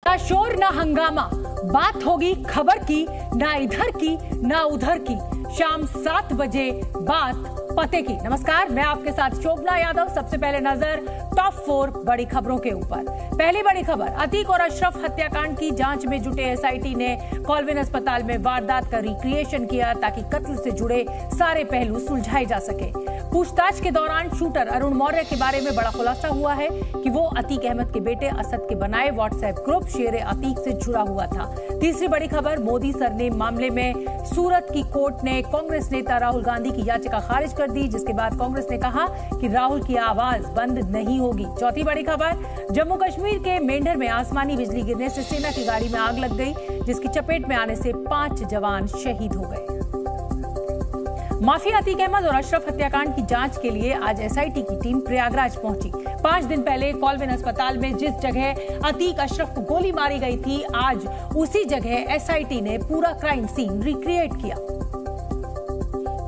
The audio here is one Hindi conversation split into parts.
ना शोर ना हंगामा, बात होगी खबर की, ना इधर की ना उधर की। शाम 7 बजे बात पते की। नमस्कार, मैं आपके साथ शोभना यादव। सबसे पहले नजर टॉप 4 बड़ी खबरों के ऊपर। पहली बड़ी खबर, अतीक और अशरफ हत्याकांड की जांच में जुटे एसआईटी ने कॉल्विन अस्पताल में वारदात का रिक्रिएशन किया ताकि कत्ल से जुड़े सारे पहलू सुलझाए जा सके। पूछताछ के दौरान शूटर अरुण मौर्य के बारे में बड़ा खुलासा हुआ है कि वो अतीक अहमद के बेटे असद के बनाए व्हाट्सएप ग्रुप शेरे अतीक से जुड़ा हुआ था। तीसरी बड़ी खबर, मोदी सरनेम मामले में सूरत की कोर्ट ने कांग्रेस नेता राहुल गांधी की याचिका खारिज कर दी, जिसके बाद कांग्रेस ने कहा कि राहुल की आवाज बंद नहीं होगी। चौथी बड़ी खबर, जम्मू कश्मीर के मेंढर में आसमानी बिजली गिरने से सेना की गाड़ी में आग लग गई, जिसकी चपेट में आने से 5 जवान शहीद हो गए। माफिया अतीक अहमद और अशरफ हत्याकांड की जांच के लिए आज एसआईटी की टीम प्रयागराज पहुंची। 5 दिन पहले कॉल्विन अस्पताल में जिस जगह अतीक अशरफ को गोली मारी गई थी, आज उसी जगह एसआईटी ने पूरा क्राइम सीन रिक्रिएट किया।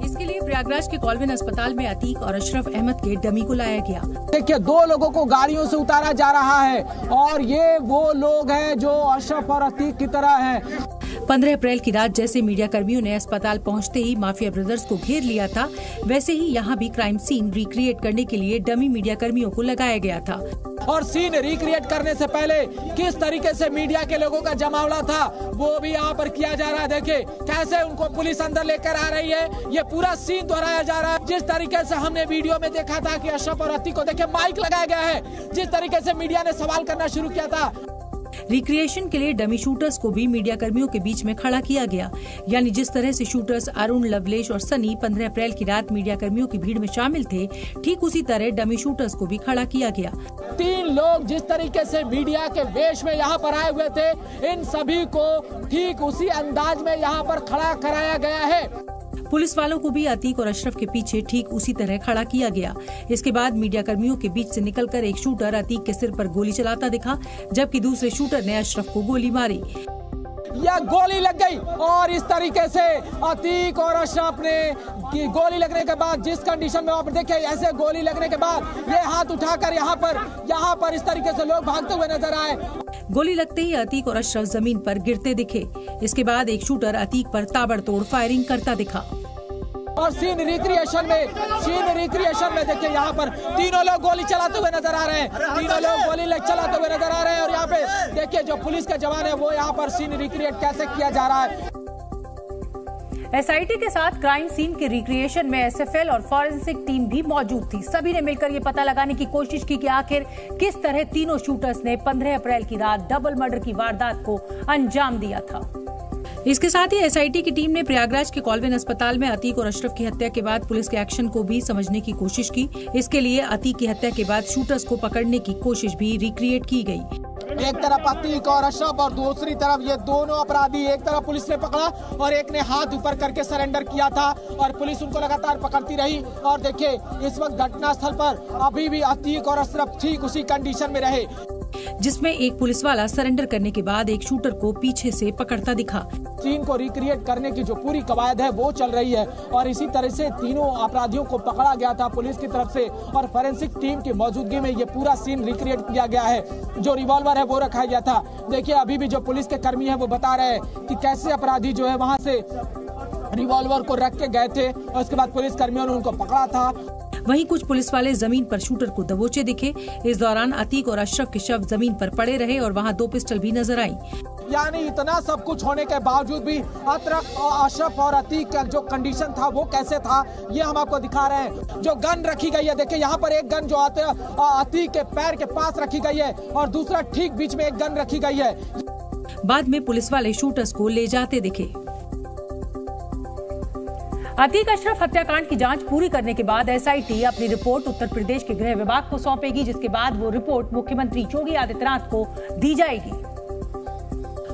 इसके लिए प्रयागराज के कॉल्विन अस्पताल में अतीक और अशरफ अहमद के डमी को लाया गया। देखिए, 2 लोगों को गाड़ियों से उतारा जा रहा है और ये वो लोग हैं जो अशरफ और अतीक की तरह हैं। 15 अप्रैल की रात जैसे मीडिया कर्मियों ने अस्पताल पहुंचते ही माफिया ब्रदर्स को घेर लिया था, वैसे ही यहाँ भी क्राइम सीन रिक्रिएट करने के लिए डमी मीडिया कर्मियों को लगाया गया था। और सीन रिक्रिएट करने से पहले किस तरीके से मीडिया के लोगों का जमावड़ा था वो भी यहाँ पर किया जा रहा है। देखिए कैसे उनको पुलिस अंदर लेकर आ रही है, ये पूरा सीन दोहराया जा रहा है। जिस तरीके से हमने वीडियो में देखा था कि अशरफ और अतीक को देखिए माइक लगाया गया है, जिस तरीके से मीडिया ने सवाल करना शुरू किया था। रिक्रिएशन के लिए डमी शूटर्स को भी मीडिया कर्मियों के बीच में खड़ा किया गया, यानी जिस तरह से शूटर्स अरुण, लवलेश और सनी 15 अप्रैल की रात मीडिया कर्मियों की भीड़ में शामिल थे, ठीक उसी तरह डमी शूटर्स को भी खड़ा किया गया। 3 लोग जिस तरीके से मीडिया के वेश में यहाँ पर आए हुए थे, इन सभी को ठीक उसी अंदाज में यहाँ पर खड़ा कराया गया है। पुलिस वालों को भी अतीक और अशरफ के पीछे ठीक उसी तरह खड़ा किया गया। इसके बाद मीडिया कर्मियों के बीच से निकलकर एक शूटर अतीक के सिर पर गोली चलाता दिखा, जबकि दूसरे शूटर ने अशरफ को गोली मारी। यह गोली लग गई और इस तरीके से अतीक और अशरफ ने गोली लगने के बाद जिस कंडीशन में आप देखिए, ऐसे गोली लगने के बाद ये हाथ उठाकर यहाँ पर इस तरीके से लोग भागते हुए नजर आए। गोली लगते ही अतीक और अशरफ जमीन पर गिरते दिखे। इसके बाद एक शूटर अतीक पर ताबड़तोड़ फायरिंग करता दिखा। और सीन रिक्रिएशन में देखिए यहाँ पर तीनों लोग गोली चलाते हुए नजर आ रहे हैं। और यहाँ पे देखिए जो पुलिस के जवान है वो यहाँ पर सीन रिक्रिएट कैसे किया जा रहा है। एसआईटी के साथ क्राइम सीन के रिक्रिएशन में एसएफएल और फॉरेंसिक टीम भी मौजूद थी। सभी ने मिलकर ये पता लगाने की कोशिश की कि आखिर किस तरह तीनों शूटर्स ने 15 अप्रैल की रात डबल मर्डर की वारदात को अंजाम दिया था। इसके साथ ही एसआईटी की टीम ने प्रयागराज के कॉल्विन अस्पताल में अतीक और अशरफ की हत्या के बाद पुलिस के एक्शन को भी समझने की कोशिश की। इसके लिए अतीक की हत्या के बाद शूटर्स को पकड़ने की कोशिश भी रिक्रिएट की गई। एक तरफ अतीक और अशरफ और दूसरी तरफ ये दोनों अपराधी, एक तरफ पुलिस ने पकड़ा और एक ने हाथ ऊपर करके सरेंडर किया था और पुलिस उनको लगातार पकड़ती रही। और देखिए इस वक्त घटनास्थल पर अभी भी अतीक और अशरफ ठीक उसी कंडीशन में रहे, जिसमें एक पुलिस वाला सरेंडर करने के बाद एक शूटर को पीछे से पकड़ता दिखा। सीन को रिक्रिएट करने की जो पूरी कवायद है वो चल रही है और इसी तरह से तीनों अपराधियों को पकड़ा गया था पुलिस की तरफ से और फोरेंसिक टीम की मौजूदगी में ये पूरा सीन रिक्रिएट किया गया है। जो रिवॉल्वर है वो रखा गया था। देखिए अभी भी जो पुलिस के कर्मी है वो बता रहे हैं कि कैसे अपराधी जो है वहाँ से रिवॉल्वर को रख के गए थे और उसके बाद पुलिस कर्मियों ने उनको पकड़ा था। वहीं कुछ पुलिस वाले जमीन पर शूटर को दबोचे दिखे। इस दौरान अतीक और अशरफ के शव जमीन पर पड़े रहे और वहां 2 पिस्टल भी नजर आई। यानी इतना सब कुछ होने के बावजूद भी अशरफ और अतीक का जो कंडीशन था वो कैसे था ये हम आपको दिखा रहे हैं। जो गन रखी गई है, देखिए यहाँ पर एक गन जो अतीक के पैर के पास रखी गई है और दूसरा ठीक बीच में एक गन रखी गई है। बाद में पुलिस वाले शूटर्स को ले जाते दिखे। अतीक अशरफ हत्याकांड की जांच पूरी करने के बाद एसआईटी अपनी रिपोर्ट उत्तर प्रदेश के गृह विभाग को सौंपेगी, जिसके बाद वो रिपोर्ट मुख्यमंत्री योगी आदित्यनाथ को दी जाएगी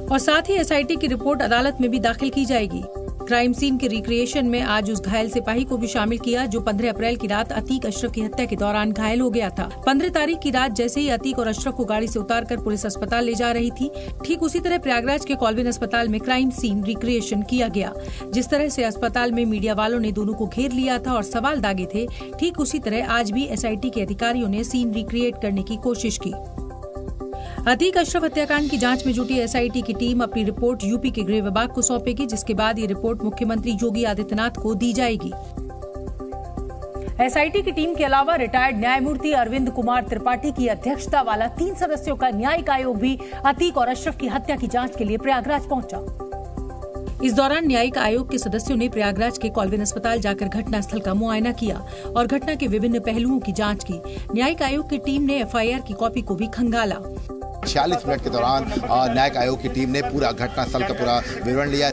और साथ ही एसआईटी की रिपोर्ट अदालत में भी दाखिल की जाएगी। क्राइम सीन के रिक्रिएशन में आज उस घायल सिपाही को भी शामिल किया जो 15 अप्रैल की रात अतीक अशरफ की हत्या के दौरान घायल हो गया था। 15 तारीख की रात जैसे ही अतीक और अशरफ को गाड़ी से उतारकर पुलिस अस्पताल ले जा रही थी, ठीक उसी तरह प्रयागराज के कॉल्विन अस्पताल में क्राइम सीन रिक्रिएशन किया गया। जिस तरह से अस्पताल में मीडिया वालों ने दोनों को घेर लिया था और सवाल दागे थे, ठीक उसी तरह आज भी एसआईटी के अधिकारियों ने सीन रिक्रिएट करने की कोशिश की। अतीक अशरफ हत्याकांड की जांच में जुटी एसआईटी की टीम अपनी रिपोर्ट यूपी के गृह विभाग को सौंपेगी, जिसके बाद ये रिपोर्ट मुख्यमंत्री योगी आदित्यनाथ को दी जाएगी। एसआईटी की टीम के अलावा रिटायर्ड न्यायमूर्ति अरविंद कुमार त्रिपाठी की अध्यक्षता वाला 3 सदस्यों का न्यायिक आयोग भी अतीक और अशरफ की हत्या की जांच के लिए प्रयागराज पहुंचा। इस दौरान न्यायिक आयोग के सदस्यों ने प्रयागराज के कॉल्विन अस्पताल जाकर घटनास्थल का मुआयना किया और घटना के विभिन्न पहलुओं की जांच की। न्यायिक आयोग की टीम ने एफआईआर की कॉपी को भी खंगाला। 46 मिनट के दौरान न्यायिक आयोग की टीम ने पूरा घटनास्थल का पूरा विवरण लिया।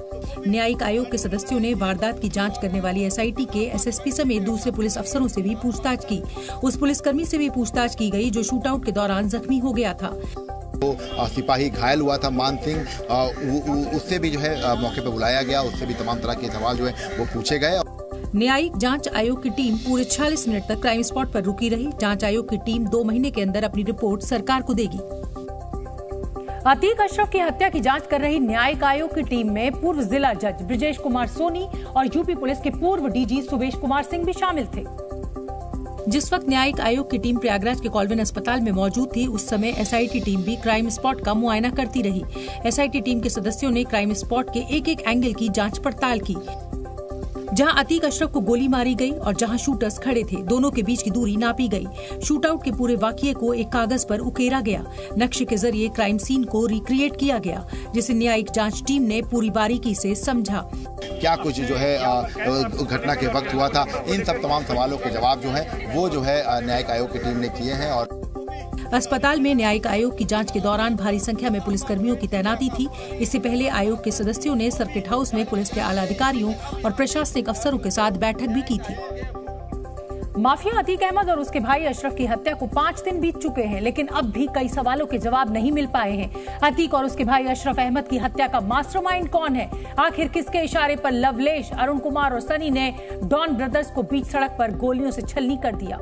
न्यायिक आयोग के सदस्यों ने वारदात की जांच करने वाली एसआईटी के एसएसपी समेत दूसरे पुलिस अफसरों से भी पूछताछ की। उस पुलिसकर्मी से भी पूछताछ की गई जो शूटआउट के दौरान जख्मी हो गया था। तो सिपाही घायल हुआ था मान सिंह, उससे भी जो है मौके पर बुलाया गया, उससे भी तमाम तरह के सवाल जो है वो पूछे गए। न्यायिक जांच आयोग की टीम पूरे 46 मिनट तक क्राइम स्पॉट पर रुकी रही। जांच आयोग की टीम 2 महीने के अंदर अपनी रिपोर्ट सरकार को देगी। अतीक अशरफ की हत्या की जांच कर रही न्यायिक आयोग की टीम में पूर्व जिला जज ब्रजेश कुमार सोनी और यूपी पुलिस के पूर्व डीजी सुवेश कुमार सिंह भी शामिल थे। जिस वक्त न्यायिक आयोग की टीम प्रयागराज के कॉल्विन अस्पताल में मौजूद थी, उस समय एसआईटी टीम भी क्राइम स्पॉट का मुआयना करती रही। एसआईटी टीम के सदस्यों ने क्राइम स्पॉट के एक एंगल की जांच पड़ताल की। जहां अतीक अशरफ को गोली मारी गई और जहां शूटर्स खड़े थे, दोनों के बीच की दूरी नापी गई। शूटआउट के पूरे वाकये को एक कागज पर उकेरा गया। नक्शे के जरिए क्राइम सीन को रिक्रिएट किया गया, जिसे न्यायिक जांच टीम ने पूरी बारीकी से समझा। क्या कुछ जो है घटना के वक्त हुआ था, इन सब तमाम सवालों के जवाब जो है वो जो है न्यायिक आयोग की टीम ने किए हैं। और अस्पताल में न्यायिक आयोग की जांच के दौरान भारी संख्या में पुलिसकर्मियों की तैनाती थी। इससे पहले आयोग के सदस्यों ने सर्किट हाउस में पुलिस के आला अधिकारियों और प्रशासनिक अफसरों के साथ बैठक भी की थी। माफिया अतीक अहमद और उसके भाई अशरफ की हत्या को 5 दिन बीत चुके हैं, लेकिन अब भी कई सवालों के जवाब नहीं मिल पाए हैं। अतीक और उसके भाई अशरफ अहमद की हत्या का मास्टरमाइंड कौन है? आखिर किसके इशारे पर लवलेश, अरुण कुमार और सनी ने डॉन ब्रदर्स को बीच सड़क पर गोलियों से छलनी कर दिया?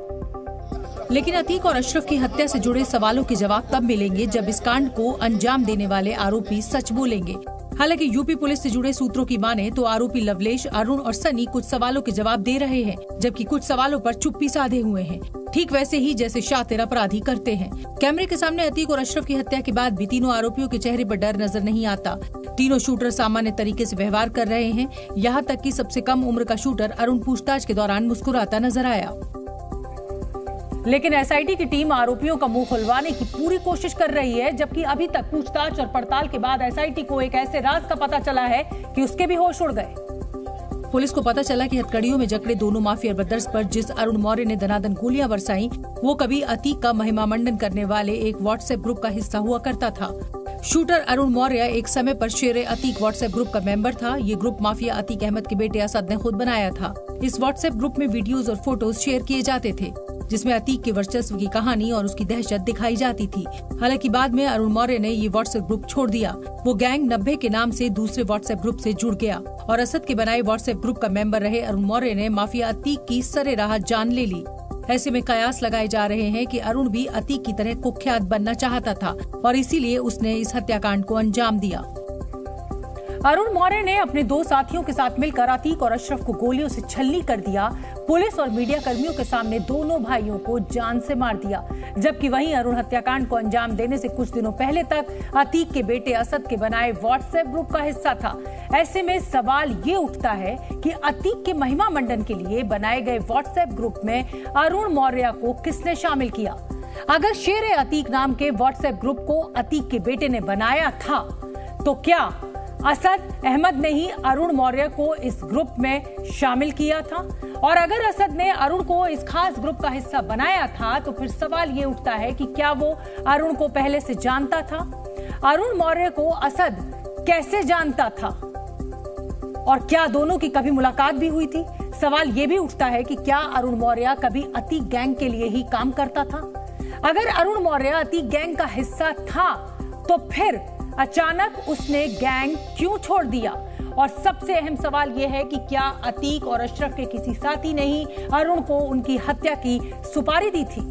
लेकिन अतीक और अशरफ की हत्या से जुड़े सवालों के जवाब तब मिलेंगे जब इस कांड को अंजाम देने वाले आरोपी सच बोलेंगे। हालांकि यूपी पुलिस से जुड़े सूत्रों की माने तो आरोपी लवलेश, अरुण और सनी कुछ सवालों के जवाब दे रहे हैं, जबकि कुछ सवालों पर चुप्पी साधे हुए हैं, ठीक वैसे ही जैसे शातिर अपराधी करते हैं। कैमरे के सामने अतीक और अशरफ की हत्या के बाद भी तीनों आरोपियों के चेहरे पर डर नजर नहीं आता। तीनों शूटर सामान्य तरीके से व्यवहार कर रहे हैं। यहाँ तक कि सबसे कम उम्र का शूटर अरुण पूछताछ के दौरान मुस्कुराता नजर आया। लेकिन एसआईटी की टीम आरोपियों का मुंह खुलवाने की पूरी कोशिश कर रही है, जबकि अभी तक पूछताछ और पड़ताल के बाद एसआईटी को एक ऐसे राज का पता चला है कि उसके भी होश उड़ गए। पुलिस को पता चला कि हथकड़ियों में जकड़े दोनों माफिया ब्रदर्स पर जिस अरुण मौर्य ने दनादन गोलियां बरसाई, वो कभी अतीक का महिमा मंडन करने वाले एक व्हाट्सएप ग्रुप का हिस्सा हुआ करता था। शूटर अरुण मौर्य एक समय पर शेर अतीक व्हाट्सएप ग्रुप का मेंबर था। ये ग्रुप माफिया अतीक अहमद के बेटे असद ने खुद बनाया था। इस व्हाट्सएप ग्रुप में वीडियोस और फोटोज शेयर किए जाते थे, जिसमें अतीक के वर्चस्व की कहानी और उसकी दहशत दिखाई जाती थी। हालांकि बाद में अरुण मौर्य ने ये व्हाट्सएप ग्रुप छोड़ दिया। वो गैंग 90 के नाम से दूसरे व्हाट्सएप ग्रुप से जुड़ गया और असद के बनाए व्हाट्सएप ग्रुप का मेंबर रहे अरुण मौर्य ने माफिया अतीक की सरेराह जान ले ली। ऐसे में कयास लगाए जा रहे हैं कि अरुण भी अतीक की तरह कुख्यात बनना चाहता था और इसीलिए उसने इस हत्याकांड को अंजाम दिया। अरुण मौर्य ने अपने 2 साथियों के साथ मिलकर अतीक और अशरफ को गोलियों से छलनी कर दिया। पुलिस और मीडिया कर्मियों के सामने दोनों भाइयों को जान से मार दिया। जबकि वहीं अरुण हत्याकांड को अंजाम देने से कुछ दिनों पहले तक अतीक के बेटे असद के बनाए व्हाट्सएप ग्रुप का हिस्सा था। ऐसे में सवाल ये उठता है कि अतीक के महिमा मंडन के लिए बनाए गए व्हाट्सएप ग्रुप में अरुण मौर्य को किसने शामिल किया? अगर शेर अतीक नाम के व्हाट्सएप ग्रुप को अतीक के बेटे ने बनाया था, तो क्या असद अहमद ने ही अरुण मौर्य को इस ग्रुप में शामिल किया था? और अगर असद ने अरुण को इस खास ग्रुप का हिस्सा बनाया था, तो फिर सवाल ये उठता है कि क्या वो अरुण को पहले से जानता था? अरुण मौर्य को असद कैसे जानता था? और क्या दोनों की कभी मुलाकात भी हुई थी? सवाल ये भी उठता है कि क्या अरुण मौर्य कभी अतीक गैंग के लिए ही काम करता था? अगर अरुण मौर्य अतीक गैंग का हिस्सा था, तो फिर अचानक उसने गैंग क्यों छोड़ दिया? और सबसे अहम सवाल यह है कि क्या अतीक और अशरफ के किसी साथी ने ही अरुण को उनकी हत्या की सुपारी दी थी?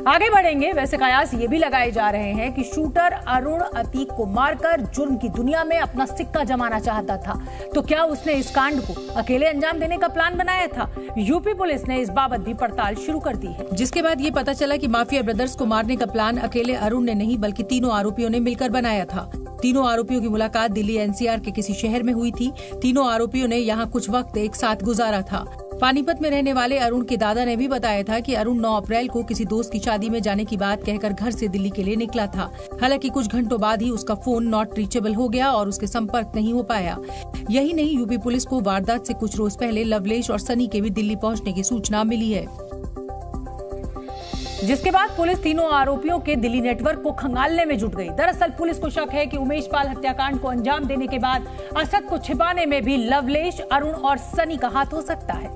आगे बढ़ेंगे। वैसे कयास ये भी लगाए जा रहे हैं कि शूटर अरुण अतीक को मारकर जुर्म की दुनिया में अपना सिक्का जमाना चाहता था। तो क्या उसने इस कांड को अकेले अंजाम देने का प्लान बनाया था? यूपी पुलिस ने इस बाबत भी पड़ताल शुरू कर दी है, जिसके बाद ये पता चला कि माफिया ब्रदर्स को मारने का प्लान अकेले अरुण ने नहीं बल्कि तीनों आरोपियों ने मिलकर बनाया था। तीनों आरोपियों की मुलाकात दिल्ली एनसीआर के किसी शहर में हुई थी। तीनों आरोपियों ने यहाँ कुछ वक्त एक साथ गुजारा था। पानीपत में रहने वाले अरुण के दादा ने भी बताया था कि अरुण 9 अप्रैल को किसी दोस्त की शादी में जाने की बात कहकर घर से दिल्ली के लिए निकला था। हालांकि कुछ घंटों बाद ही उसका फोन नॉट रीचेबल हो गया और उसके संपर्क नहीं हो पाया। यही नहीं, यूपी पुलिस को वारदात से कुछ रोज पहले लवलेश और सनी के भी दिल्ली पहुंचने की सूचना मिली है, जिसके बाद पुलिस तीनों आरोपियों के दिल्ली नेटवर्क को खंगालने में जुट गई। दरअसल पुलिस को शक है कि उमेश पाल हत्याकांड को अंजाम देने के बाद असद को छिपाने में भी लवलेश, अरुण और सनी का हाथ हो सकता है,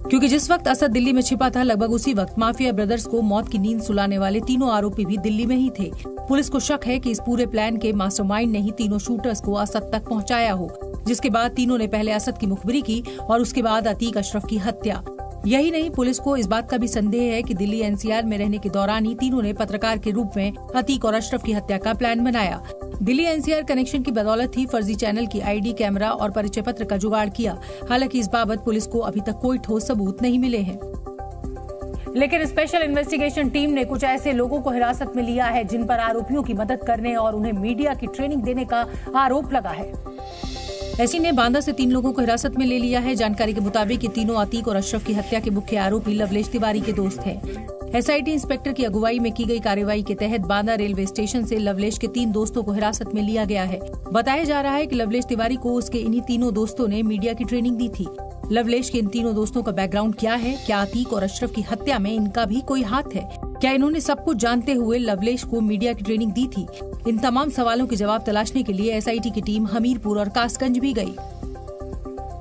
क्योंकि जिस वक्त असद दिल्ली में छिपा था लगभग उसी वक्त माफिया ब्रदर्स को मौत की नींद सुलाने वाले तीनों आरोपी भी दिल्ली में ही थे। पुलिस को शक है कि इस पूरे प्लान के मास्टरमाइंड ने ही तीनों शूटर्स को असद तक पहुंचाया हो, जिसके बाद तीनों ने पहले असद की मुखबिरी की और उसके बाद अतीक अशरफ की हत्या। यही नहीं, पुलिस को इस बात का भी संदेह है कि दिल्ली एनसीआर में रहने के दौरान ही तीनों ने पत्रकार के रूप में अतीक और अशरफ की हत्या का प्लान बनाया। दिल्ली एनसीआर कनेक्शन की बदौलत ही फर्जी चैनल की आईडी, कैमरा और परिचय पत्र का जुगाड़ किया। हालांकि इस बाबत पुलिस को अभी तक कोई ठोस सबूत नहीं मिले हैं, लेकिन स्पेशल इन्वेस्टिगेशन टीम ने कुछ ऐसे लोगों को हिरासत में लिया है जिन पर आरोपियों की मदद करने और उन्हें मीडिया की ट्रेनिंग देने का आरोप लगा है। एसआई ने बांदा से 3 लोगों को हिरासत में ले लिया है। जानकारी के मुताबिक ये तीनों अतीक और अशरफ की हत्या के मुख्य आरोपी लवलेश तिवारी के दोस्त हैं। एसआईटी इंस्पेक्टर की अगुवाई में की गई कार्रवाई के तहत बांदा रेलवे स्टेशन से लवलेश के 3 दोस्तों को हिरासत में लिया गया है। बताया जा रहा है कि लवलेश तिवारी को उसके इन्हीं तीनों दोस्तों ने मीडिया की ट्रेनिंग दी थी। लवलेश के इन तीनों दोस्तों का बैकग्राउंड क्या है? क्या अतीक और अशरफ की हत्या में इनका भी कोई हाथ है? क्या इन्होंने सब कुछ जानते हुए लवलेश को मीडिया की ट्रेनिंग दी थी? इन तमाम सवालों के जवाब तलाशने के लिए एसआईटी की टीम हमीरपुर और कासगंज भी गई।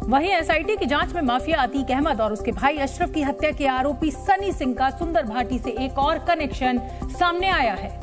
वहीं एसआईटी की जांच में माफिया अतीक अहमद और उसके भाई अशरफ की हत्या के आरोपी सनी सिंह का सुंदर भाटी से एक और कनेक्शन सामने आया है।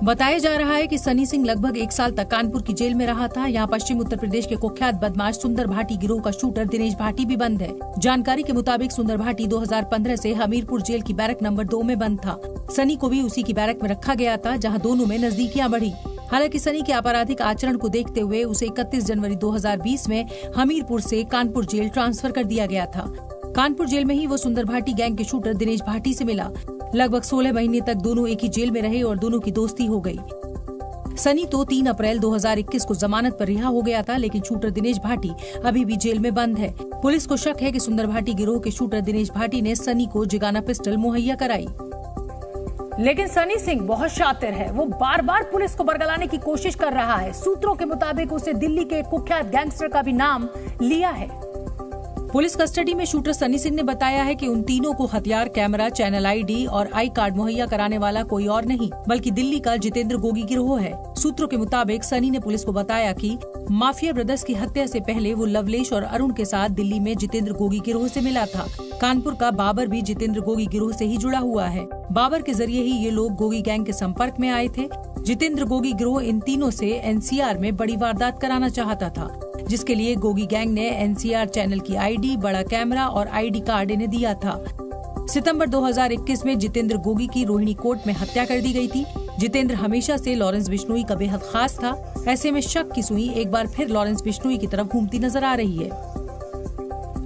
बताया जा रहा है कि सनी सिंह लगभग 1 साल तक कानपुर की जेल में रहा था। यहाँ पश्चिम उत्तर प्रदेश के कुख्यात बदमाश सुंदर भाटी गिरोह का शूटर दिनेश भाटी भी बंद है। जानकारी के मुताबिक सुंदर भाटी 2015 से हमीरपुर जेल की बैरक नंबर 2 में बंद था। सनी को भी उसी की बैरक में रखा गया था, जहाँ दोनों में नजदीकियां बढ़ी। हालांकि सनी के आपराधिक आचरण को देखते हुए उसे 31 जनवरी 2020 में हमीरपुर से कानपुर जेल ट्रांसफर कर दिया गया था। कानपुर जेल में ही वो सुंदर भाटी गैंग के शूटर दिनेश भाटी से मिला। लगभग 16 महीने तक दोनों एक ही जेल में रहे और दोनों की दोस्ती हो गई। सनी तो 3 अप्रैल 2021 को जमानत पर रिहा हो गया था, लेकिन शूटर दिनेश भाटी अभी भी जेल में बंद है। पुलिस को शक है कि सुंदर भाटी गिरोह के शूटर दिनेश भाटी ने सनी को जिगाना पिस्टल मुहैया कराई। लेकिन सनी सिंह बहुत शातिर है। वो बार बार पुलिस को बरगलाने की कोशिश कर रहा है। सूत्रों के मुताबिक उसे दिल्ली के कुख्यात गैंगस्टर का भी नाम लिया है। पुलिस कस्टडी में शूटर सनी सिंह ने बताया है कि उन तीनों को हथियार, कैमरा, चैनल आईडी और आई कार्ड मुहैया कराने वाला कोई और नहीं बल्कि दिल्ली का जितेंद्र गोगी गिरोह है। सूत्रों के मुताबिक सनी ने पुलिस को बताया कि माफिया ब्रदर्स की हत्या से पहले वो लवलेश और अरुण के साथ दिल्ली में जितेंद्र गोगी गिरोह से मिला था। कानपुर का बाबर भी जितेंद्र गोगी गिरोह से ही जुड़ा हुआ है। बाबर के जरिए ही ये लोग गोगी गैंग के संपर्क में आए थे। जितेंद्र गोगी गिरोह इन तीनों से एनसीआर में बड़ी वारदात कराना चाहता था, जिसके लिए गोगी गैंग ने एनसीआर चैनल की आईडी, बड़ा कैमरा और आईडी कार्ड इन्हें दिया था। सितंबर 2021 में जितेंद्र गोगी की रोहिणी कोर्ट में हत्या कर दी गई थी। जितेंद्र हमेशा से लॉरेंस बिश्नोई का बेहद खास था। ऐसे में शक की सुई एक बार फिर लॉरेंस बिश्नोई की तरफ घूमती नजर आ रही है।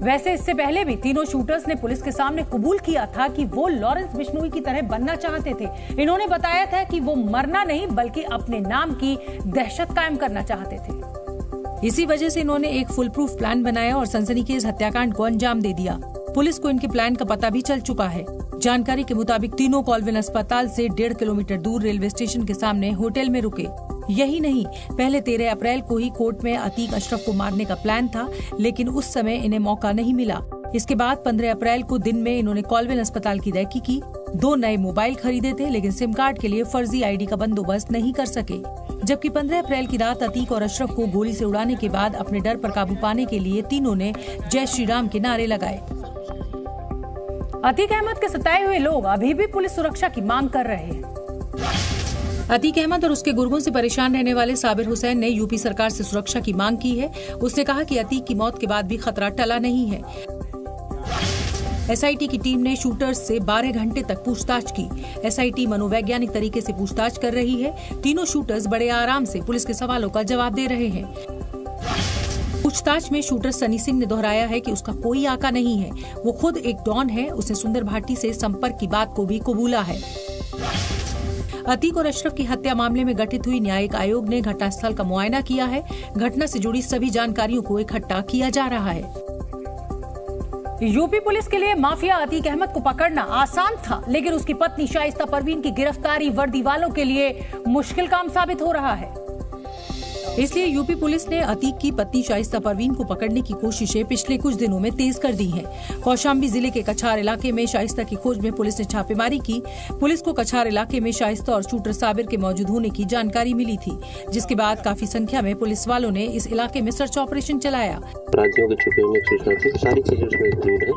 वैसे इससे पहले भी तीनों शूटर्स ने पुलिस के सामने कबूल किया था कि वो लॉरेंस बिश्नोई की तरह बनना चाहते थे। इन्होंने बताया था कि वो मरना नहीं बल्कि अपने नाम की दहशत कायम करना चाहते थे। इसी वजह से इन्होंने एक फुल प्रूफ प्लान बनाया और सनसनीखेज हत्याकांड को अंजाम दे दिया। पुलिस को इनके प्लान का पता भी चल चुका है। जानकारी के मुताबिक तीनों कॉलविन अस्पताल से 1.5 किलोमीटर दूर रेलवे स्टेशन के सामने होटल में रुके। यही नहीं, पहले 13 अप्रैल को ही कोर्ट में अतीक अशरफ को मारने का प्लान था, लेकिन उस समय इन्हें मौका नहीं मिला। इसके बाद 15 अप्रैल को दिन में इन्होंने कॉलविन अस्पताल की रेकी की। 2 नए मोबाइल खरीदे थे, लेकिन सिम कार्ड के लिए फर्जी आईडी का बंदोबस्त नहीं कर सके। जबकि 15 अप्रैल की रात अतीक और अशरफ को गोली से उड़ाने के बाद अपने डर पर काबू पाने के लिए तीनों ने जय श्री राम के नारे लगाए। अतीक अहमद के सताए हुए लोग अभी भी पुलिस सुरक्षा की मांग कर रहे हैं। अतीक अहमद और उसके गुर्गों से परेशान रहने वाले साबिर हुसैन ने यूपी सरकार से सुरक्षा की मांग की है। उसने कहा कि अतीक की मौत के बाद भी खतरा टला नहीं है। एसआईटी की टीम ने शूटर्स से 12 घंटे तक पूछताछ की। एसआईटी मनोवैज्ञानिक तरीके से पूछताछ कर रही है। तीनों शूटर्स बड़े आराम से पुलिस के सवालों का जवाब दे रहे हैं। पूछताछ में शूटर सनी सिंह ने दोहराया है कि उसका कोई आका नहीं है, वो खुद एक डॉन है। उसने सुंदर भाटी से संपर्क की बात को भी कबूला है। अतीक और अशरफ की हत्या मामले में गठित हुई न्यायिक आयोग ने घटनास्थल का मुआयना किया है। घटना से जुड़ी सभी जानकारियों को इकट्ठा किया जा रहा है। यूपी पुलिस के लिए माफिया अतीक अहमद को पकड़ना आसान था, लेकिन उसकी पत्नी शाइस्ता परवीन की गिरफ्तारी वर्दी वालों के लिए मुश्किल काम साबित हो रहा है। इसलिए यूपी पुलिस ने अतीक की पत्नी शाइस्ता परवीन को पकड़ने की कोशिशें पिछले कुछ दिनों में तेज कर दी हैं। कौशाम्बी जिले के कछार इलाके में शाइस्ता की खोज में पुलिस ने छापेमारी की। पुलिस को कछार इलाके में शाइस्ता और शूटर साबिर के मौजूद होने की जानकारी मिली थी, जिसके बाद काफी संख्या में पुलिस वालों ने इस इलाके में सर्च ऑपरेशन चलाया। अपराधियों के छुपे होने की सूचना थी, सारी चीजें उसमें इंक्लूड है,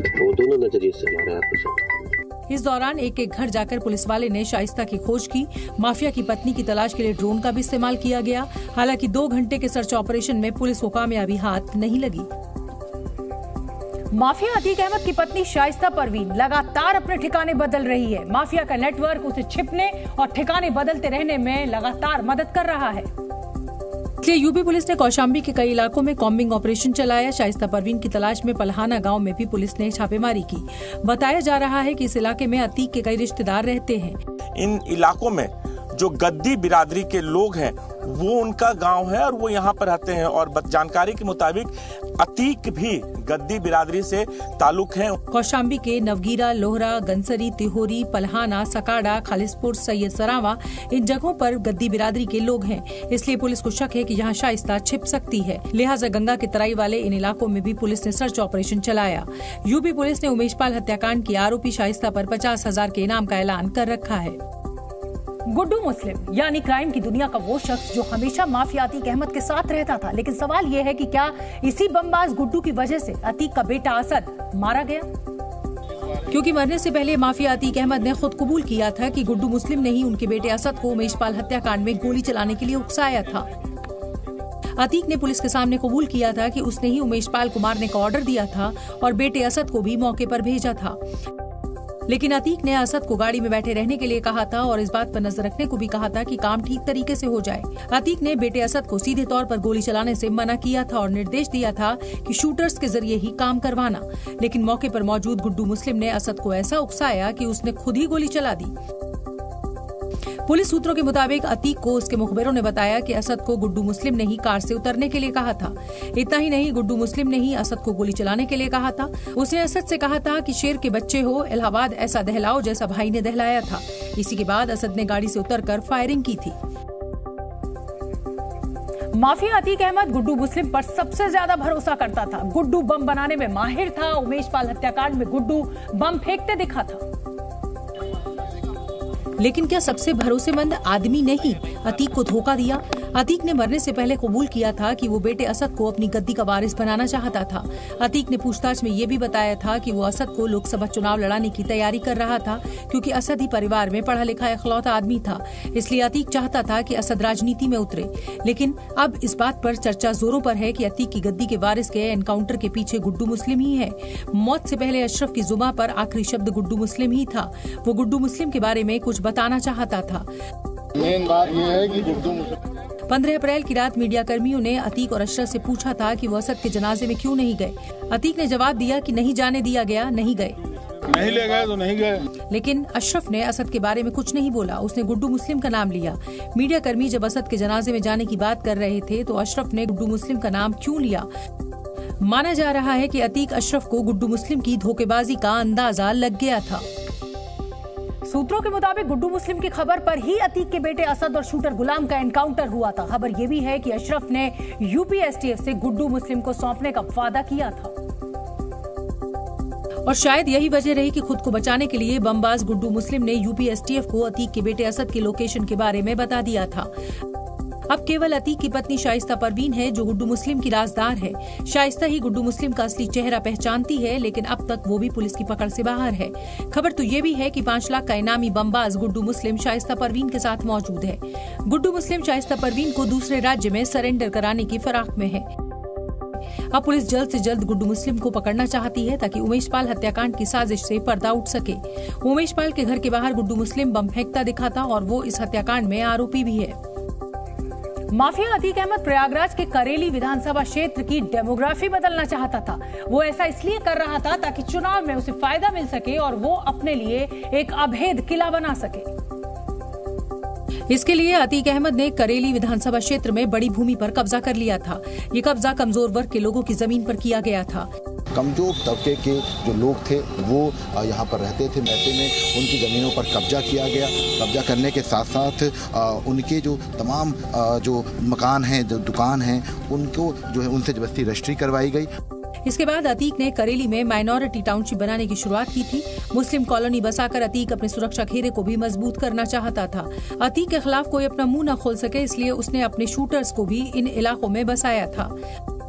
तो दोनों नजरिए से हमारे हाथ। इस दौरान एक एक घर जाकर पुलिस वाले ने शाइस्ता की खोज की। माफिया की पत्नी की तलाश के लिए ड्रोन का भी इस्तेमाल किया गया। हालांकि 2 घंटे के सर्च ऑपरेशन में पुलिस को कामयाबी हाथ नहीं लगी। माफिया अतीक अहमद की पत्नी शाइस्ता परवीन लगातार अपने ठिकाने बदल रही है। माफिया का नेटवर्क उसे छिपने और ठिकाने बदलते रहने में लगातार मदद कर रहा है। इसलिए यूपी पुलिस ने कौशाम्बी के कई इलाकों में कॉम्बिंग ऑपरेशन चलाया। शाइस्ता परवीन की तलाश में पलहाना गांव में भी पुलिस ने छापेमारी की। बताया जा रहा है कि इस इलाके में अतीक के कई रिश्तेदार रहते हैं। इन इलाकों में जो गद्दी बिरादरी के लोग हैं वो उनका गांव है और वो यहाँ पर रहते हैं, और जानकारी के मुताबिक अतीक भी गद्दी बिरादरी से ताल्लुक है। कौशाम्बी के नवगीरा, लोहरा, गंसरी, तिहोरी, पलहाना, सकाड़ा, खालिसपुर, सैयद सरावा, इन जगहों पर गद्दी बिरादरी के लोग हैं। इसलिए पुलिस को शक है कि यहाँ शाइस्ता छिप सकती है। लिहाजा गंगा के तराई वाले इन इलाकों में भी पुलिस ने सर्च ऑपरेशन चलाया। यूपी पुलिस ने उमेशपाल हत्याकांड की आरोपी शाइस्ता पर 50,000 के इनाम का ऐलान कर रखा है। गुड्डू मुस्लिम यानी क्राइम की दुनिया का वो शख्स जो हमेशा माफिया अतीक अहमद के साथ रहता था, लेकिन सवाल ये है कि क्या इसी बमबाज गुड्डू की वजह से अतीक का बेटा असद मारा गया? क्योंकि मरने से पहले माफिया अतीक अहमद ने खुद कबूल किया था कि गुड्डू मुस्लिम ने ही उनके बेटे असद को उमेशपाल हत्याकांड में गोली चलाने के लिए उकसाया था। अतीक ने पुलिस के सामने कबूल किया था कि उसने ही उमेशपाल को मारने का ऑर्डर दिया था और बेटे असद को भी मौके पर भेजा था। लेकिन अतीक ने असद को गाड़ी में बैठे रहने के लिए कहा था और इस बात पर नजर रखने को भी कहा था कि काम ठीक तरीके से हो जाए। अतीक ने बेटे असद को सीधे तौर पर गोली चलाने से मना किया था और निर्देश दिया था कि शूटर्स के जरिए ही काम करवाना। लेकिन मौके पर मौजूद गुड्डू मुस्लिम ने असद को ऐसा उकसाया कि उसने खुद ही गोली चला दी। पुलिस सूत्रों के मुताबिक अतीक को उसके मुखबिरों ने बताया कि असद को गुड्डू मुस्लिम ने ही कार से उतरने के लिए कहा था। इतना ही नहीं, गुड्डू मुस्लिम ने ही असद को गोली चलाने के लिए कहा था। उसने असद से कहा था कि शेर के बच्चे हो, इलाहाबाद ऐसा दहलाओ जैसा भाई ने दहलाया था। इसी के बाद असद ने गाड़ी से उतरकर फायरिंग की थी। माफिया अतीक अहमद गुड्डू मुस्लिम पर सबसे ज्यादा भरोसा करता था। गुड्डू बम बनाने में माहिर था। उमेशपाल हत्याकांड में गुड्डू बम फेंकते दिखा था। लेकिन क्या सबसे भरोसेमंद आदमी ने ही अतीक को धोखा दिया? अतीक ने मरने से पहले कबूल किया था कि वो बेटे असद को अपनी गद्दी का वारिस बनाना चाहता था। अतीक ने पूछताछ में ये भी बताया था कि वो असद को लोकसभा चुनाव लड़ाने की तैयारी कर रहा था, क्योंकि असद ही परिवार में पढ़ा लिखा इकलौता आदमी था। इसलिए अतीक चाहता था कि असद राजनीति में उतरे। लेकिन अब इस बात पर चर्चा जोरों पर है कि अतीक की गद्दी के वारिस के एनकाउंटर के पीछे गुड्डू मुस्लिम ही है। मौत से पहले अशरफ की जुबान पर आखिरी शब्द गुड्डू मुस्लिम ही था। वो गुड्डू मुस्लिम के बारे में कुछ बताना चाहता था। मेन बात यह है कि गुड्डू 15 अप्रैल की रात मीडिया कर्मियों ने अतीक और अशरफ से पूछा था कि वो असद के जनाजे में क्यों नहीं गए। अतीक ने जवाब दिया कि नहीं जाने दिया गया, नहीं गए। नहीं ले गए तो नहीं गए। लेकिन अशरफ ने असद के बारे में कुछ नहीं बोला। उसने गुड्डू मुस्लिम का नाम लिया। मीडिया कर्मी जब असद के जनाजे में जाने की बात कर रहे थे तो अशरफ ने गुड्डू मुस्लिम का नाम क्यों लिया? माना जा रहा है कि अतीक अशरफ को गुड्डू मुस्लिम की धोखेबाजी का अंदाजा लग गया था। सूत्रों के मुताबिक गुड्डू मुस्लिम की खबर पर ही अतीक के बेटे असद और शूटर गुलाम का एनकाउंटर हुआ था। खबर यह भी है कि अशरफ ने यूपी एसटीएफ से गुड्डू मुस्लिम को सौंपने का वादा किया था। और शायद यही वजह रही कि खुद को बचाने के लिए बमबाज गुड्डू मुस्लिम ने यूपी एसटीएफ को अतीक के बेटे असद के लोकेशन के बारे में बता दिया था। अब केवल अतीक की पत्नी शाइस्ता परवीन है जो गुड्डू मुस्लिम की राजदार है। शाइस्ता ही गुड्डू मुस्लिम का असली चेहरा पहचानती है, लेकिन अब तक वो भी पुलिस की पकड़ से बाहर है। खबर तो ये भी है कि 5 लाख का इनामी बमबाज गुड्डू मुस्लिम शाइस्ता परवीन के साथ मौजूद है। गुड्डू मुस्लिम शाइस्ता परवीन को दूसरे राज्य में सरेंडर कराने की फिराक में है। अब पुलिस जल्द से जल्द गुड्डू मुस्लिम को पकड़ना चाहती है ताकि उमेश पाल हत्याकांड की साजिश से पर्दा उठ सके। उमेश पाल के घर के बाहर गुड्डू मुस्लिम बम फेंकता दिखा था और वो इस हत्याकांड में आरोपी भी है। माफिया अतीक अहमद प्रयागराज के करेली विधानसभा क्षेत्र की डेमोग्राफी बदलना चाहता था। वो ऐसा इसलिए कर रहा था ताकि चुनाव में उसे फायदा मिल सके और वो अपने लिए एक अभेद किला बना सके। इसके लिए अतीक अहमद ने करेली विधानसभा क्षेत्र में बड़ी भूमि पर कब्जा कर लिया था। ये कब्जा कमजोर वर्ग के लोगों की जमीन पर किया गया था। कमजोर तबके के जो लोग थे वो यहाँ पर रहते थे, ऐसे में उनकी ज़मीनों पर कब्जा किया गया। कब्जा करने के साथ साथ उनके जो तमाम जो मकान हैं, जो दुकान हैं, उनको जो है उनसे जबरदस्ती रजिस्ट्री करवाई गई। इसके बाद अतीक ने करेली में माइनॉरिटी टाउनशिप बनाने की शुरुआत की थी। मुस्लिम कॉलोनी बसाकर अतीक अपने सुरक्षा घेरे को भी मजबूत करना चाहता था। अतीक के खिलाफ कोई अपना मुंह न खोल सके, इसलिए उसने अपने शूटर्स को भी इन इलाकों में बसाया था।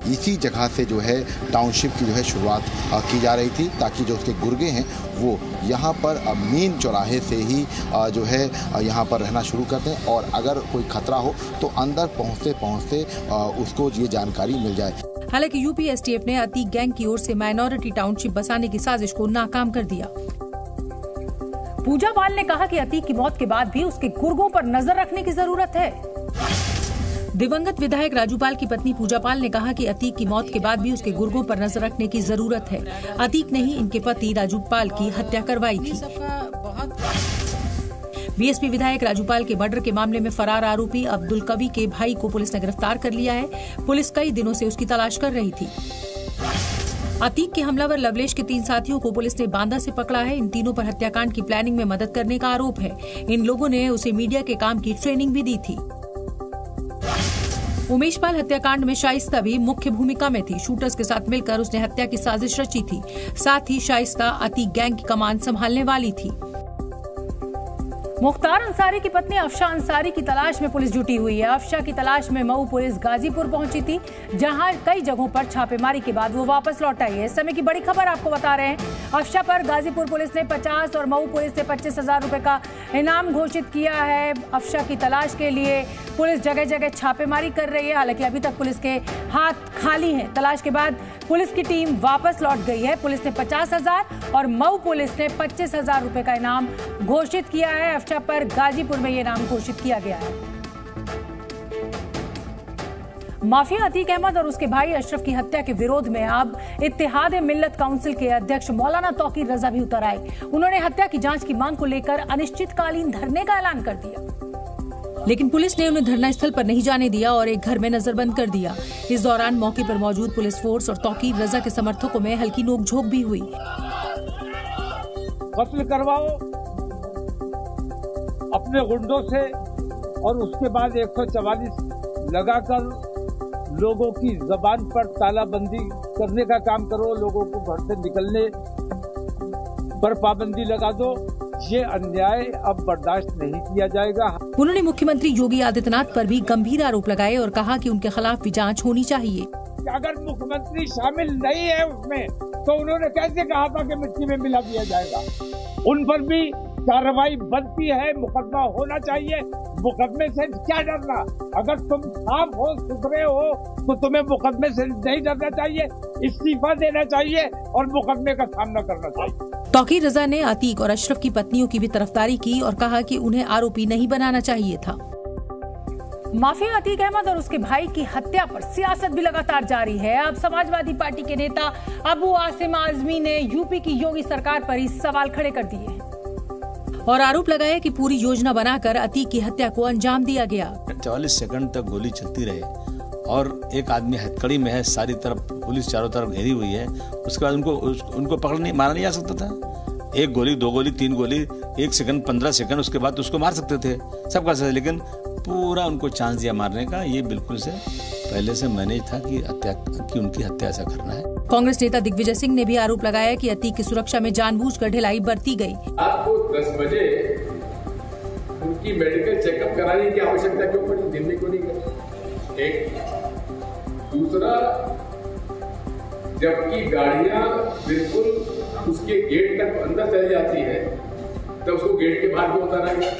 इसी जगह से जो है टाउनशिप की जो है शुरुआत की जा रही थी ताकि जो उसके गुर्गे हैं वो यहाँ पर मेन चौराहे से ही जो है यहाँ पर रहना शुरू करते हैं और अगर कोई खतरा हो तो अंदर पहुँचते पहुँचते उसको ये जानकारी मिल जाए। हालांकि यूपी एसटीएफ ने अतीक गैंग की ओर से माइनॉरिटी टाउनशिप बसाने की साजिश को नाकाम कर दिया। पूजा पाल ने कहा कि अतीक की मौत के बाद भी उसके गुर्गों पर नजर रखने की जरूरत है। दिवंगत विधायक राजू पाल की पत्नी पूजा पाल ने कहा कि अतीक की मौत के बाद भी उसके गुर्गों पर नजर रखने की जरूरत है। अतीक ने ही इनके पति राजू पाल की हत्या करवाई थी। बीएसपी विधायक राजू पाल के मर्डर के मामले में फरार आरोपी अब्दुल कवी के भाई को पुलिस ने गिरफ्तार कर लिया है। पुलिस कई दिनों से उसकी तलाश कर रही थी। अतीक के हमलावर लवलेश के 3 साथियों को पुलिस ने बांदा से पकड़ा है। इन तीनों पर हत्याकांड की प्लानिंग में मदद करने का आरोप है। इन लोगों ने उसे मीडिया के काम की ट्रेनिंग भी दी थी। उमेश पाल हत्याकांड में शाइस्ता भी मुख्य भूमिका में थी। शूटर्स के साथ मिलकर उसने हत्या की साजिश रची थी। साथ ही शाइस्ता अतीक गैंग की कमान संभालने वाली थी। मुख्तार अंसारी की पत्नी अफशा अंसारी की तलाश में पुलिस जुटी हुई है। अफशा की तलाश में मऊ पुलिस गाजीपुर पहुंची थी, जहां कई जगहों पर छापेमारी के बाद वो वापस लौट आई है। इस समय की बड़ी खबर आपको बता रहे हैं। अफशा पर गाजीपुर पुलिस ने 50 और मऊ पुलिस ने 25,000 रुपए का इनाम घोषित किया है। अफशा की तलाश के लिए पुलिस जगह जगह छापेमारी कर रही है। हालांकि अभी तक पुलिस के हाथ खाली हैं। तलाश के बाद पुलिस की टीम वापस लौट गई है। पुलिस ने 50,000 और मऊ पुलिस ने 25,000 रुपए का इनाम घोषित किया है। अफशा पर गाजीपुर में ये नाम घोषित किया गया है। माफिया अतीक अहमद और उसके भाई अशरफ की हत्या के विरोध में अब इत्तेहाद मिल्लत काउंसिल के अध्यक्ष मौलाना तौकीर रजा भी उतर आए। उन्होंने हत्या की जांच की मांग को लेकर अनिश्चितकालीन धरने का ऐलान कर दिया, लेकिन पुलिस ने उन्हें धरना स्थल पर नहीं जाने दिया और एक घर में नजरबंद कर दिया। इस दौरान मौके पर मौजूद पुलिस फोर्स और तौकीर रजा के समर्थकों में हल्की नोकझोंक भी हुई। कत्ल करवाओ अपने गुंडों से और उसके बाद 144 लगाकर लोगों की जबान पर तालाबंदी करने का काम करो, लोगों को घर से निकलने पर पाबंदी लगा दो। ये अन्याय अब बर्दाश्त नहीं किया जाएगा। उन्होंने मुख्यमंत्री योगी आदित्यनाथ पर भी गंभीर आरोप लगाए और कहा कि उनके खिलाफ भी जांच होनी चाहिए। अगर मुख्यमंत्री शामिल नहीं है उसमें तो उन्होंने कैसे कहा था कि मिट्टी में मिला दिया जाएगा। उन पर भी कार्रवाई बनती है, मुकदमा होना चाहिए। मुकदमे से क्या डरना? अगर तुम साफ हो, सुथरे हो तो तुम्हें मुकदमे से नहीं डरना चाहिए, इस्तीफा देना चाहिए और मुकदमे का सामना करना चाहिए। तौकीर रजा ने अतीक और अशरफ की पत्नियों की भी तरफदारी की और कहा कि उन्हें आरोपी नहीं बनाना चाहिए था। माफिया अतीक अहमद और उसके भाई की हत्या पर सियासत भी लगातार जारी है। अब समाजवादी पार्टी के नेता अबू आसिम आजमी ने यूपी की योगी सरकार पर ही सवाल खड़े कर दिए और आरोप लगाया कि पूरी योजना बनाकर अतीक की हत्या को अंजाम दिया गया। 44 सेकंड तक गोली चलती रहे और एक आदमी हथकड़ी में है, सारी तरफ पुलिस चारों तरफ घेरी हुई है। उसके बाद उनको पकड़ मारा नहीं जा सकता था। 1 गोली, 2 गोली, 3 गोली, 1 सेकंड, 15 सेकंड, उसके बाद उसको मार सकते थे, सब कर सकते, लेकिन पूरा उनको चांस दिया मारने का। ये बिल्कुल से पहले से मैनेज था कि उनकी हत्या ऐसा करना है। कांग्रेस नेता दिग्विजय सिंह ने भी आरोप लगाया कि अतीक की सुरक्षा में जानबूझकर ढिलाई बरती गई। आपको 10 बजे उनकी मेडिकल चेकअप कराने की आवश्यकता क्यों पड़ी? दिन में क्यों नहीं करी? एक दूसरा, जबकि गाड़ियां बिल्कुल उसके गेट तक अंदर चली जाती है तब उसको गेट के बाहर क्यों उतारा गया?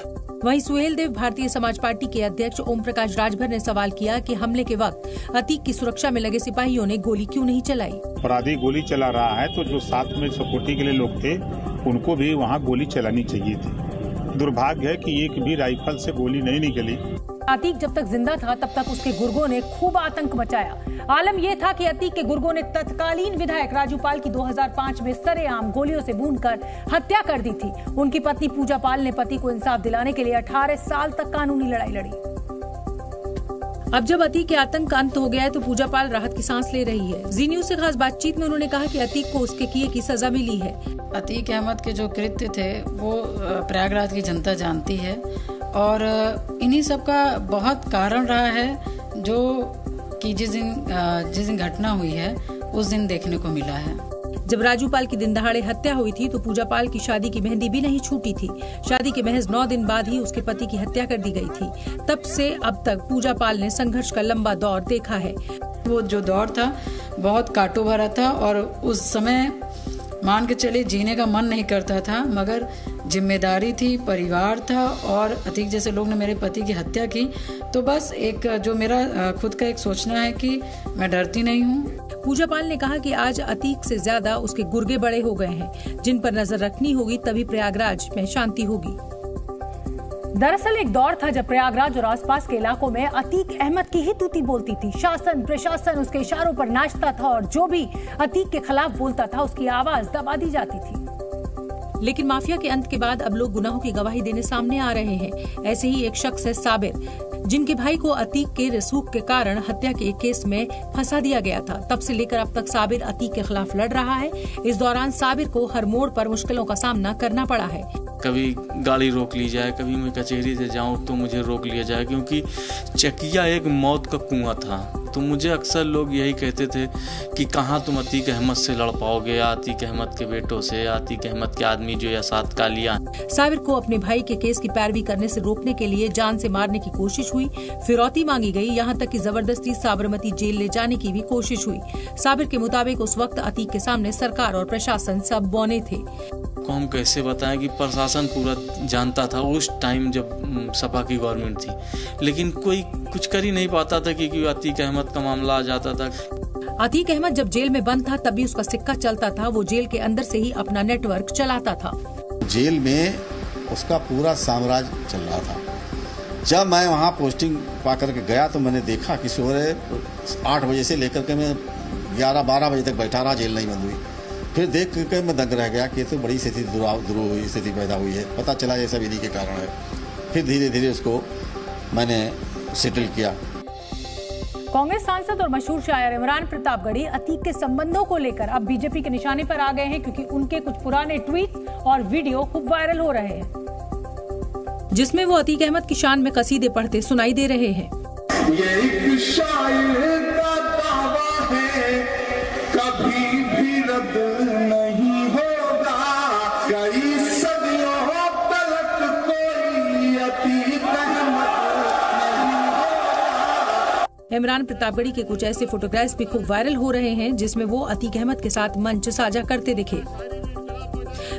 वहीं सुहेलदेव भारतीय समाज पार्टी के अध्यक्ष ओम प्रकाश राजभर ने सवाल किया कि हमले के वक्त अतीक की सुरक्षा में लगे सिपाहियों ने गोली क्यों नहीं चलाई। अपराधी गोली चला रहा है तो जो साथ में सिक्योरिटी के लिए लोग थे उनको भी वहाँ गोली चलानी चाहिए थी। दुर्भाग्य है कि एक भी राइफल से गोली नहीं निकली। अतीक जब तक जिंदा था तब तक उसके गुर्गों ने खूब आतंक मचाया। आलम यह था कि अतीक के गुर्गों ने तत्कालीन विधायक राजू पाल की 2005 में सरेआम गोलियों से भूनकर हत्या कर दी थी। उनकी पत्नी पूजा पाल ने पति को इंसाफ दिलाने के लिए 18 साल तक कानूनी लड़ाई लड़ी। अब जब अतीक के आतंक का अंत हो गया है तो पूजा पाल राहत की सांस ले रही है। जी न्यूज से खास बातचीत में उन्होंने कहा कि अतीक को उसके किए की सजा मिली है। अतीक अहमद के जो कृत्य थे वो प्रयागराज की जनता जानती है और इन्हीं सब का बहुत कारण रहा है जो कि जिस दिन घटना हुई है उस दिन देखने को मिला है। जब राजू पाल की दिन दहाड़े हत्या हुई थी तो पूजा पाल की शादी की मेहंदी भी नहीं छूटी थी। शादी के महज 9 दिन बाद ही उसके पति की हत्या कर दी गई थी। तब से अब तक पूजा पाल ने संघर्ष का लंबा दौर देखा है। वो जो दौर था बहुत कांटों भरा था और उस समय मान के चले जीने का मन नहीं करता था, मगर जिम्मेदारी थी, परिवार था और अतीक जैसे लोग ने मेरे पति की हत्या की तो बस एक जो मेरा खुद का एक सोचना है कि मैं डरती नहीं हूँ। पूजा पाल ने कहा कि आज अतीक से ज्यादा उसके गुर्गे बड़े हो गए हैं जिन पर नजर रखनी होगी, तभी प्रयागराज में शांति होगी। दरअसल एक दौर था जब प्रयागराज और आसपास के इलाकों में अतीक अहमद की ही तूती बोलती थी। शासन प्रशासन उसके इशारों पर नाचता था और जो भी अतीक के खिलाफ बोलता था उसकी आवाज दबा दी जाती थी। लेकिन माफिया के अंत के बाद अब लोग गुनाहों की गवाही देने सामने आ रहे हैं। ऐसे ही एक शख्स है साबिर, जिनके भाई को अतीक के रसूख के कारण हत्या के एक केस में फंसा दिया गया था। तब से लेकर अब तक साबिर अतीक के खिलाफ लड़ रहा है। इस दौरान साबिर को हर मोड़ पर मुश्किलों का सामना करना पड़ा है। कभी गाड़ी रोक ली जाए, कभी मैं कचहरी से जाऊं तो मुझे रोक लिया जाए, क्योंकि चकिया एक मौत का कुआं था। तो मुझे अक्सर लोग यही कहते थे कि कहाँ तुम अतीक अहमद से लड़ पाओगे, या अतीक अहमद के बेटों से, या अतीक अहमद के आदमी जो या साथ का लिया। साबिर को अपने भाई के केस की पैरवी करने से रोकने के लिए जान से मारने की कोशिश हुई, फिरौती मांगी गई, यहाँ तक कि जबरदस्ती साबरमती जेल ले जाने की भी कोशिश हुई। साबिर के मुताबिक उस वक्त अतीक के सामने सरकार और प्रशासन सब बौने थे। हम कैसे बताएं कि प्रशासन पूरा जानता था उस टाइम जब सपा की गवर्नमेंट थी, लेकिन कोई कुछ कर ही नहीं पाता था क्योंकि अतीक अहमद का मामला आ जाता था। अतीक अहमद जब जेल में बंद था तब भी उसका सिक्का चलता था। वो जेल के अंदर से ही अपना नेटवर्क चलाता था। जेल में उसका पूरा साम्राज्य चल रहा था। जब मैं वहाँ पोस्टिंग पा करके गया तो मैंने देखा कि सुबह 8 बजे से लेकर के मैं 11-12 बजे तक बैठा रहा, जेल नहीं बंद हुई। फिर देख कर मैं दंग रह गया कि तो बड़ी स्थिति दुरूह हुई, स्थिति पैदा हुई है। पता चला ये सब इन्हीं के कारण है। फिर धीरे धीरे उसको मैंने सेटल किया। कांग्रेस सांसद और मशहूर शायर इमरान प्रतापगढ़ी अतीक के संबंधों को लेकर अब बीजेपी के निशाने पर आ गए हैं, क्योंकि उनके कुछ पुराने ट्वीट और वीडियो खूब वायरल हो रहे हैं, जिसमें वो अतीक अहमद की शान में कसीदे पढ़ते सुनाई दे रहे हैं। ये एक शायर का दावा है, कभी भी रद्द नहीं होगा, कई सदियों तक कोई अतीक अहमद। इमरान प्रतापगढ़ी के कुछ ऐसे फोटोग्राफ्स भी खूब वायरल हो रहे हैं जिसमें वो अतीक अहमद के साथ मंच साझा करते दिखे।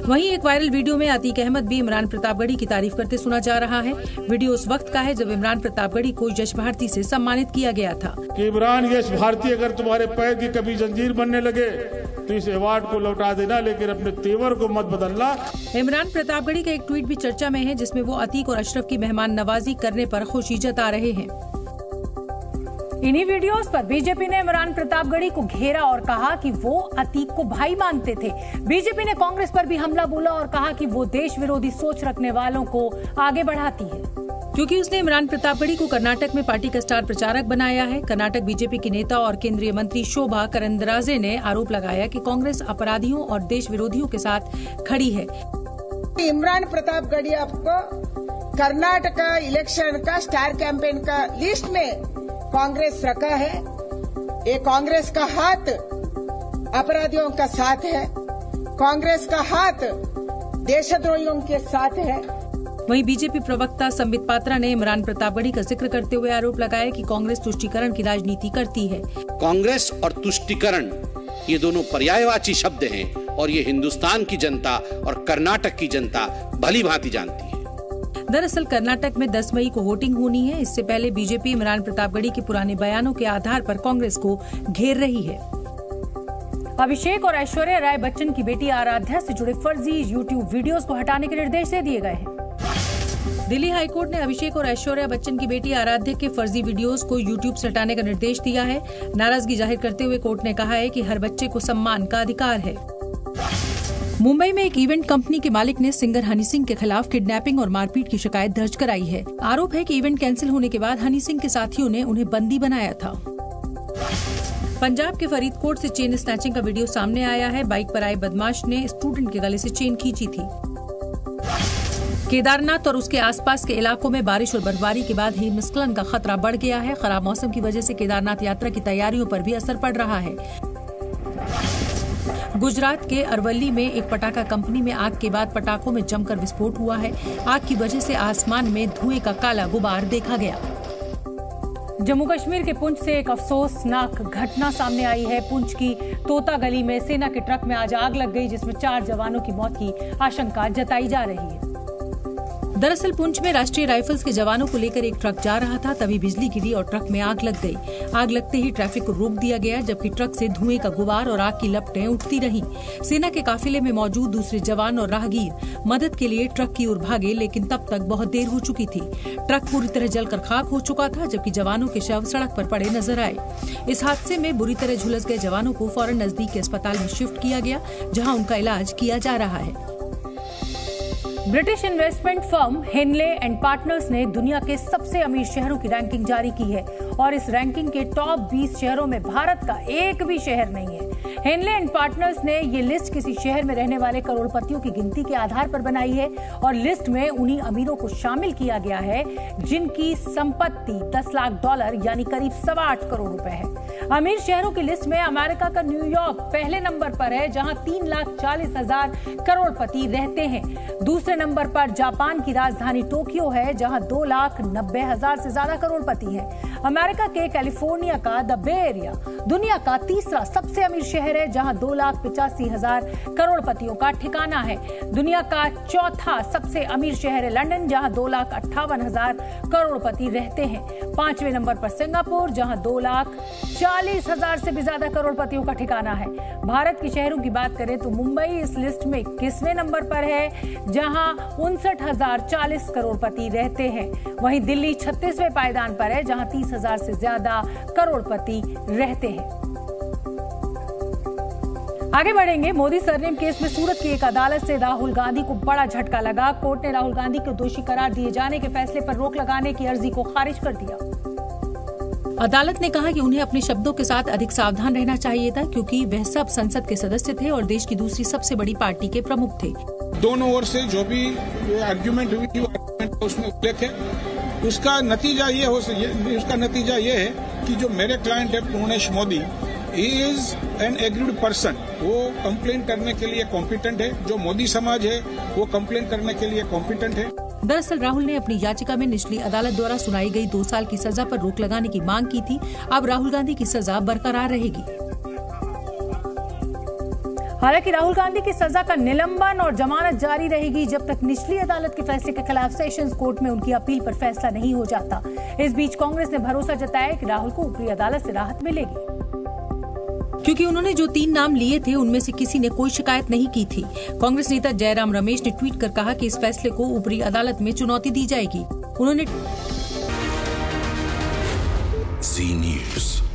वहीं एक वायरल वीडियो में अतीक अहमद भी इमरान प्रतापगढ़ी की तारीफ करते सुना जा रहा है। वीडियो उस वक्त का है जब इमरान प्रतापगढ़ी को यश भारती से सम्मानित किया गया था। कि इमरान यश भारती अगर तुम्हारे पैर की कभी जंजीर बनने लगे तो इस अवार्ड को लौटा देना, लेकिन अपने तेवर को मत बदलना। इमरान प्रतापगढ़ी का एक ट्वीट भी चर्चा में है जिसमें वो अतीक और अशरफ की मेहमान नवाजी करने पर खुशी जता रहे हैं। इन्हीं वीडियोस पर बीजेपी ने इमरान प्रतापगढ़ी को घेरा और कहा कि वो अतीक को भाई मानते थे। बीजेपी ने कांग्रेस पर भी हमला बोला और कहा कि वो देश विरोधी सोच रखने वालों को आगे बढ़ाती है, क्योंकि उसने इमरान प्रतापगढ़ी को कर्नाटक में पार्टी का स्टार प्रचारक बनाया है। कर्नाटक बीजेपी की नेता और केंद्रीय मंत्री शोभा करंदराजे ने आरोप लगाया कि कांग्रेस अपराधियों और देश विरोधियों के साथ खड़ी है। इमरान प्रतापगढ़ी आपको कर्नाटक इलेक्शन का स्टार कैंपेन का लिस्ट में कांग्रेस रखा है। ये कांग्रेस का हाथ अपराधियों का साथ है, कांग्रेस का हाथ देशद्रोहियों के साथ है। वहीं बीजेपी प्रवक्ता संबित पात्रा ने इमरान प्रतापगढ़ी का जिक्र करते हुए आरोप लगाया कि कांग्रेस तुष्टीकरण की राजनीति करती है। कांग्रेस और तुष्टीकरण ये दोनों पर्यायवाची शब्द हैं और ये हिंदुस्तान की जनता और कर्नाटक की जनता भली भांति जानती है। दरअसल कर्नाटक में 10 मई को वोटिंग होनी है। इससे पहले बीजेपी इमरान प्रतापगढ़ी के पुराने बयानों के आधार पर कांग्रेस को घेर रही है। अभिषेक और ऐश्वर्या राय बच्चन की बेटी आराध्या से जुड़े फर्जी यूट्यूब वीडियोस को हटाने के निर्देश दे दिए गए हैं। दिल्ली हाईकोर्ट ने अभिषेक और ऐश्वर्या बच्चन की बेटी आराध्या के फर्जी वीडियोस को यूट्यूब से हटाने का निर्देश दिया है। नाराजगी जाहिर करते हुए कोर्ट ने कहा है कि हर बच्चे को सम्मान का अधिकार है। मुंबई में एक इवेंट कंपनी के मालिक ने सिंगर हनी सिंह के खिलाफ किडनैपिंग और मारपीट की शिकायत दर्ज कराई है। आरोप है कि इवेंट कैंसिल होने के बाद हनी सिंह के साथियों ने उन्हें बंदी बनाया था। पंजाब के फरीदकोट से चेन स्नैचिंग का वीडियो सामने आया है। बाइक पर आए बदमाश ने स्टूडेंट के गले से चेन खींची थी। केदारनाथ और उसके आसपास के इलाकों में बारिश और बर्फबारी के बाद हिमस्खलन का खतरा बढ़ गया है। खराब मौसम की वजह से केदारनाथ यात्रा की तैयारियों पर भी असर पड़ रहा है। गुजरात के अरवली में एक पटाखा कंपनी में आग के बाद पटाखों में जमकर विस्फोट हुआ है। आग की वजह से आसमान में धुएं का काला गुबार देखा गया। जम्मू कश्मीर के पुंछ से एक अफसोसनाक घटना सामने आई है। पुंछ की तोता गली में सेना के ट्रक में आज आग लग गई, जिसमें 4 जवानों की मौत की आशंका जताई जा रही है। दरअसल पुंछ में राष्ट्रीय राइफल्स के जवानों को लेकर एक ट्रक जा रहा था, तभी बिजली गिरी और ट्रक में आग लग गई। आग लगते ही ट्रैफिक को रोक दिया गया, जबकि ट्रक से धुएं का गुबार और आग की लपटें उठती रहीं। सेना के काफिले में मौजूद दूसरे जवान और राहगीर मदद के लिए ट्रक की ओर भागे, लेकिन तब तक बहुत देर हो चुकी थी। ट्रक पूरी तरह जलकर खाक हो चुका था, जबकि जवानों के शव सड़क पर पड़े नजर आए। इस हादसे में बुरी तरह झुलस गए जवानों को फौरन नजदीक के अस्पताल में शिफ्ट किया गया, जहाँ उनका इलाज किया जा रहा है। British investment firm Henley and partners ने दुनिया के सबसे अमीर शहरों की रैंकिंग जारी की है और इस रैंकिंग के टॉप 20 शहरों में भारत का एक भी शहर नहीं है। हेनले एंड पार्टनर्स ने ये लिस्ट किसी शहर में रहने वाले करोड़पतियों की गिनती के आधार पर बनाई है और लिस्ट में उन्हीं अमीरों को शामिल किया गया है जिनकी संपत्ति $10 लाख यानी करीब 8.25 करोड़ रुपए है। अमीर शहरों की लिस्ट में अमेरिका का न्यूयॉर्क पहले नंबर पर है, जहां 3,40,000 करोड़पति रहते हैं। दूसरे नंबर पर जापान की राजधानी टोक्यो है, जहां 2,90,000 से ज्यादा करोड़पति हैं। अमेरिका के कैलिफोर्निया का द बे एरिया दुनिया का तीसरा सबसे अमीर शहर है, जहां 2,85,000 करोड़पतियों का ठिकाना है। दुनिया का चौथा सबसे अमीर शहर है लंदन, जहां 2,58,000 करोड़पति रहते हैं। 5वें नंबर पर सिंगापुर, जहां 2,40,000 से भी ज्यादा करोड़पतियों का ठिकाना है। भारत के शहरों की बात करें तो मुंबई इस लिस्ट में 21वें नंबर पर है, जहां 59,040 करोड़पति रहते हैं। वहीं दिल्ली 36वें पायदान पर है, जहां 30,000 से ज्यादा करोड़पति रहते हैं। आगे बढ़ेंगे। मोदी सरनेम केस में सूरत की एक अदालत से राहुल गांधी को बड़ा झटका लगा। कोर्ट ने राहुल गांधी को दोषी करार दिए जाने के फैसले पर रोक लगाने की अर्जी को खारिज कर दिया। अदालत ने कहा कि उन्हें अपने शब्दों के साथ अधिक सावधान रहना चाहिए था, क्योंकि वह सब संसद के सदस्य थे और देश की दूसरी सबसे बड़ी पार्टी के प्रमुख थे। दोनों ओर से जो भी आर्ग्यूमेंट हुई उसमें उल्लेख है, उसका नतीजा ये है कि जो मेरे क्लाइंट है Purnesh Modi is an agreed person, वो कंप्लेन करने के लिए कॉम्पिटेंट है। जो मोदी समाज है वो कंप्लेन करने के लिए कॉम्पिटेंट है। दरअसल राहुल ने अपनी याचिका में निचली अदालत द्वारा सुनाई गई 2 साल की सजा पर रोक लगाने की मांग की थी। अब राहुल गांधी की सजा बरकरार रहेगी। हालांकि राहुल गांधी की सजा का निलंबन और जमानत जारी रहेगी जब तक निचली अदालत के फैसले के खिलाफ सेशंस कोर्ट में उनकी अपील पर फैसला नहीं हो जाता। इस बीच कांग्रेस ने भरोसा जताया कि राहुल को ऊपरी अदालत से राहत मिलेगी, क्योंकि उन्होंने जो 3 नाम लिए थे उनमें से किसी ने कोई शिकायत नहीं की थी। कांग्रेस नेता जयराम रमेश ने ट्वीट कर कहा कि इस फैसले को ऊपरी अदालत में चुनौती दी जाएगी। उन्होंने जी न्यूज़